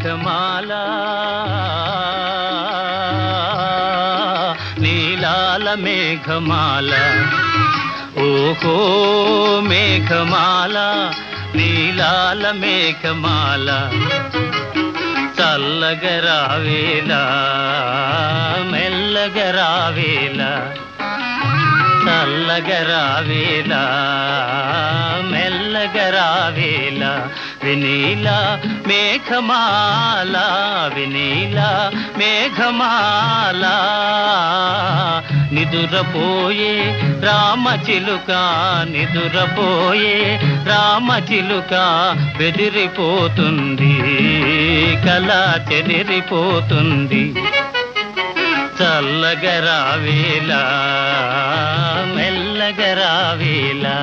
మేఘమాల నీలాల మేఘమాల ఓహో మేఘమాల నీలాల మేఘమాల చల్లగరావేలా మెల్లగరావేలా చల్లగరావేలా మెల్లగరావేలా వినీలా మేఘమాల వినీలా మేఘమాల నిదురపోయే రామచిలుక నిదురపోయే రామచిలుక బెదిరిపోతుంది కల చెదిరిపోతుంది చల్లగరావేలా మెల్లగరావేలా